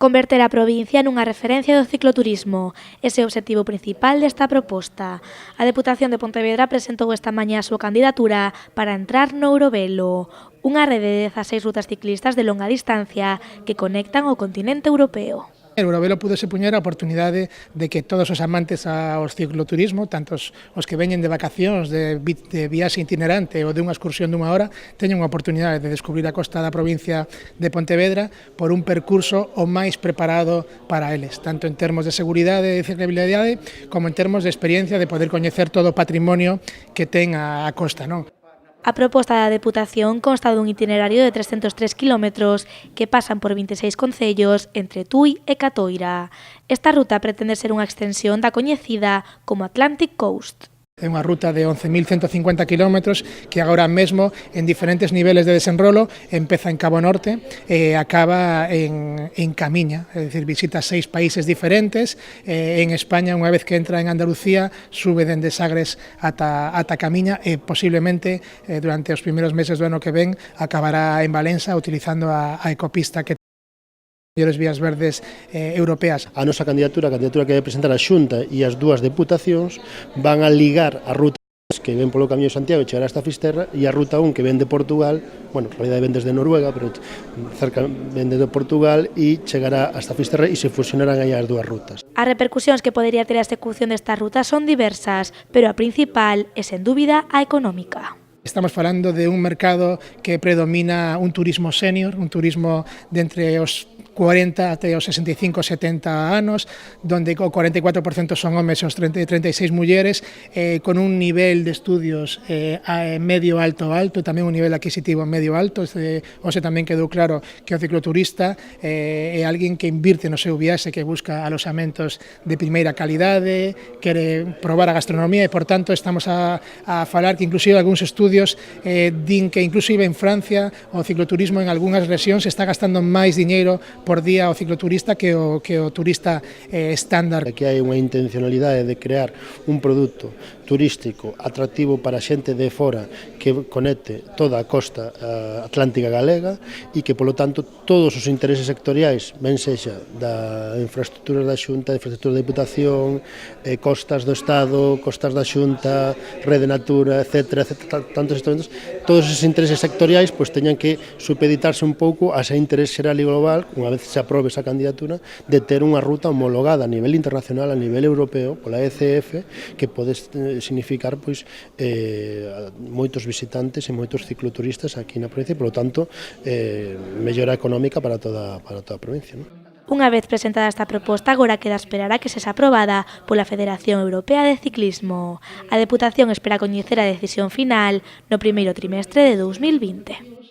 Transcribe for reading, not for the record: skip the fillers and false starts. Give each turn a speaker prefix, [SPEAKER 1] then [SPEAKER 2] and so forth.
[SPEAKER 1] Converter a provincia nunha referencia do cicloturismo. Ese é o obxectivo principal desta proposta. A Deputación de Pontevedra presentou esta mañá a súa candidatura para entrar no Eurovelo, unha rede de 16 rutas ciclistas de longa distancia que conectan o continente europeo.
[SPEAKER 2] O Eurovelo pudose poñer a oportunidade de que todos os amantes ao cicloturismo, tanto os que veñen de vacacións, de viaxe itinerante ou de unha excursión dunha hora, teñen unha oportunidade de descubrir a costa da provincia de Pontevedra por un percurso o máis preparado para eles, tanto en termos de seguridade e circulabilidade como en termos de experiencia de poder coñecer todo o patrimonio que ten a costa, non?
[SPEAKER 1] A proposta da Deputación consta dun itinerario de 303 kilómetros que pasan por 26 concellos entre Tui e Catoira. Esta ruta pretende ser unha extensión da coñecida como Atlantic Coast.
[SPEAKER 2] É unha ruta de 11.150 kilómetros que agora mesmo en diferentes niveles de desenrolo empeza en Cabo Norte e acaba en Camiña, é dicir, visita 6 países diferentes. En España, unha vez que entra en Andalucía, sube dende Sagres ata Camiña e posiblemente durante os primeiros meses do ano que ven acabará en Valença utilizando a ecopista que mellores vías verdes europeas.
[SPEAKER 3] A nosa candidatura, que vai presentar a Xunta e as dúas deputacións, van a ligar a ruta que ven polo Camiño de Santiago e chegará hasta Fisterra e a ruta 1 que ven de Portugal, bueno, en realidad ven desde Noruega, pero cerca ven de Portugal e chegará hasta Fisterra e se fusionarán aí as dúas rutas.
[SPEAKER 1] As repercusións que podería ter a execución desta ruta son diversas, pero a principal é, sen dúbida, a económica.
[SPEAKER 2] Estamos falando de un mercado que predomina un turismo senior, un turismo de entre os 40 até os 65, 70 anos, donde o 44% son homes e os 36 mulleres, con un nivel de estudios medio alto, tamén un nivel adquisitivo medio alto. Hoxe tamén quedou claro que o cicloturista é alguén que invirte no seu viaxe, que busca alosamentos de primeira calidade, quere probar a gastronomía e, por tanto, estamos a falar que inclusive algúns estudios din que inclusive en Francia o cicloturismo en algunhas rexións está gastando máis diñeiro por día o cicloturista que o turista estándar.
[SPEAKER 3] Aquí hai unha intencionalidade de crear un produto turístico atractivo para a xente de fora que conecte toda a costa atlántica galega e que, polo tanto, todos os intereses sectoriais, ben sexa da infraestructura da Xunta, da infraestructura da Diputación, costas do Estado, costas da Xunta, Rede Natura, etc., tantos instrumentos, todos esos intereses sectoriais pois teñan que supeditarse un pouco a ese interés xeral e global, unha vez se aprobe esa candidatura, de ter unha ruta homologada a nivel internacional, a nivel europeo, pola ECF, que pode significar pois moitos visitantes e moitos cicloturistas aquí na provincia e, polo tanto, mellora económica para toda a provincia, non?
[SPEAKER 1] Unha vez presentada esta proposta, agora queda esperar a que sexa aprobada pola Federación Europea de Ciclismo. A Deputación espera coñecer a decisión final no primeiro trimestre de 2020.